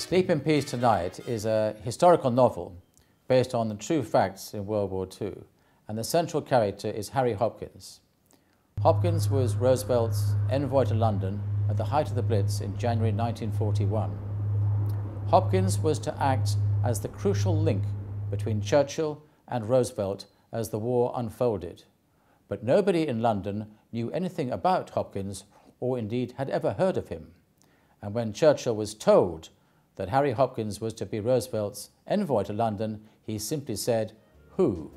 Sleep in Peace Tonight is a historical novel based on the true facts in World War II, and the central character is Harry Hopkins. Hopkins was Roosevelt's envoy to London at the height of the Blitz in January 1941. Hopkins was to act as the crucial link between Churchill and Roosevelt as the war unfolded. But nobody in London knew anything about Hopkins or indeed had ever heard of him. And when Churchill was told that Harry Hopkins was to be Roosevelt's envoy to London, he simply said, "Who?"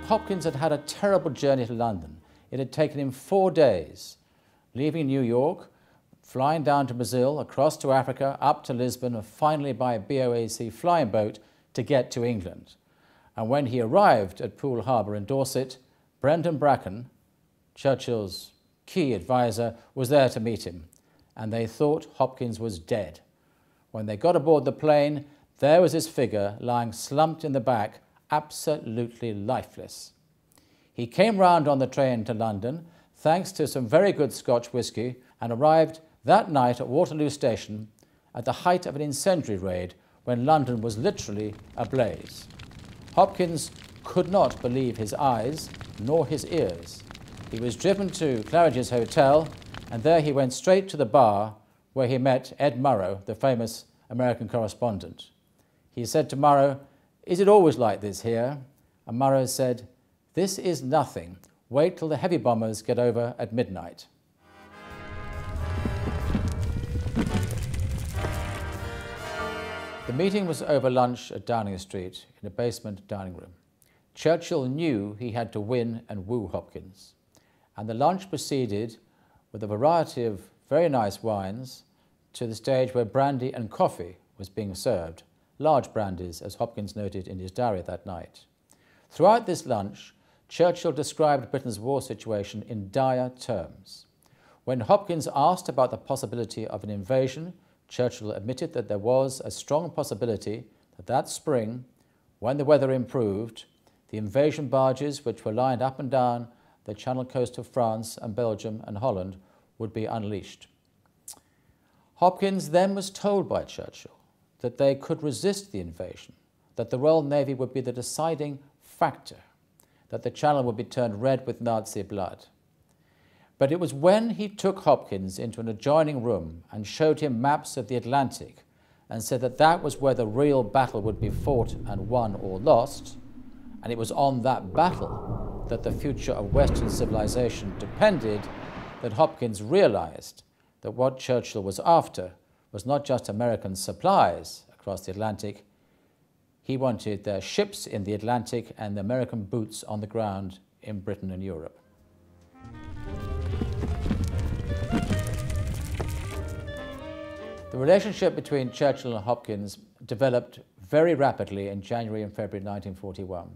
Hopkins had had a terrible journey to London. It had taken him 4 days, leaving New York, flying down to Brazil, across to Africa, up to Lisbon, and finally by a BOAC flying boat to get to England. And when he arrived at Poole Harbour in Dorset, Brendan Bracken, Churchill's key advisor, was there to meet him, and they thought Hopkins was dead. When they got aboard the plane, there was his figure lying slumped in the back, absolutely lifeless. He came round on the train to London, thanks to some very good Scotch whisky, and arrived that night at Waterloo Station at the height of an incendiary raid when London was literally ablaze. Hopkins could not believe his eyes nor his ears. He was driven to Claridge's Hotel, and there he went straight to the bar where he met Ed Murrow, the famous American correspondent. He said to Murrow, "Is it always like this here?" And Murrow said, "This is nothing. Wait till the heavy bombers get over at midnight." The meeting was over lunch at Downing Street in a basement dining room. Churchill knew he had to win and woo Hopkins, and the lunch proceeded with a variety of very nice wines to the stage where brandy and coffee was being served, large brandies, as Hopkins noted in his diary that night. Throughout this lunch, Churchill described Britain's war situation in dire terms. When Hopkins asked about the possibility of an invasion, Churchill admitted that there was a strong possibility that that spring, when the weather improved, the invasion barges which were lined up and down the Channel coast of France and Belgium and Holland would be unleashed. Hopkins then was told by Churchill that they could resist the invasion, that the Royal Navy would be the deciding factor, that the Channel would be turned red with Nazi blood. But it was when he took Hopkins into an adjoining room and showed him maps of the Atlantic and said that that was where the real battle would be fought and won or lost, and it was on that battle that the future of Western civilization depended, that Hopkins realized that what Churchill was after was not just American supplies across the Atlantic. He wanted their ships in the Atlantic and the American boots on the ground in Britain and Europe. The relationship between Churchill and Hopkins developed very rapidly in January and February 1941.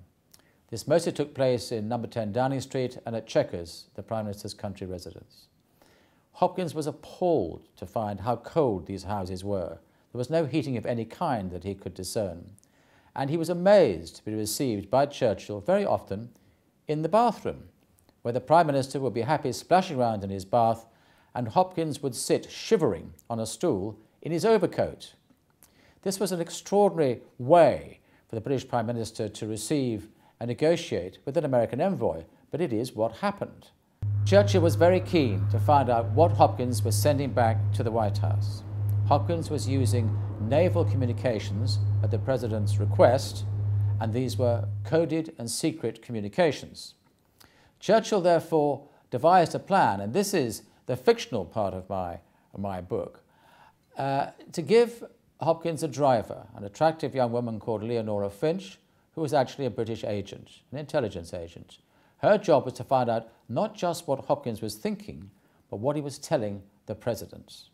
This mostly took place in No. 10 Downing Street and at Chequers, the Prime Minister's country residence. Hopkins was appalled to find how cold these houses were. There was no heating of any kind that he could discern. And he was amazed to be received by Churchill very often in the bathroom, where the Prime Minister would be happy splashing around in his bath, and Hopkins would sit shivering on a stool in his overcoat. This was an extraordinary way for the British Prime Minister to receive and negotiate with an American envoy, but it is what happened. Churchill was very keen to find out what Hopkins was sending back to the White House. Hopkins was using naval communications at the President's request, and these were coded and secret communications. Churchill therefore devised a plan, and this is the fictional part of my book, to give Hopkins a driver, an attractive young woman called Leonora Finch, who was actually a British agent, an intelligence agent. Her job was to find out not just what Hopkins was thinking, but what he was telling the President.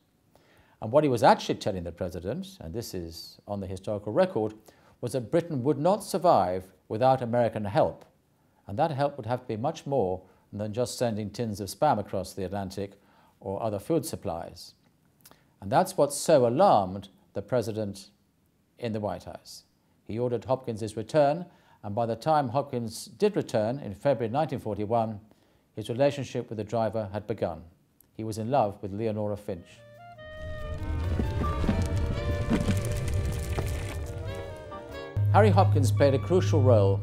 And what he was actually telling the President, and this is on the historical record, was that Britain would not survive without American help. And that help would have to be much more than just sending tins of spam across the Atlantic or other food supplies. And that's what so alarmed the President in the White House. He ordered Hopkins' return, and by the time Hopkins did return in February 1941, his relationship with the driver had begun. He was in love with Leonora Finch. Harry Hopkins played a crucial role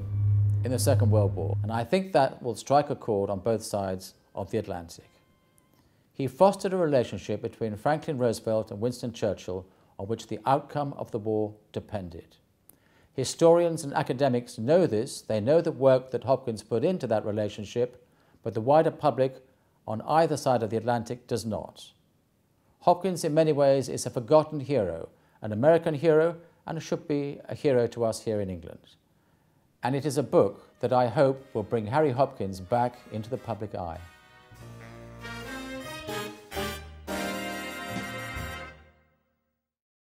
in the Second World War, and I think that will strike a chord on both sides of the Atlantic. He fostered a relationship between Franklin Roosevelt and Winston Churchill on which the outcome of the war depended. Historians and academics know this. They know the work that Hopkins put into that relationship, but the wider public on either side of the Atlantic does not. Hopkins, in many ways, is a forgotten hero, an American hero, and should be a hero to us here in England. And it is a book that I hope will bring Harry Hopkins back into the public eye.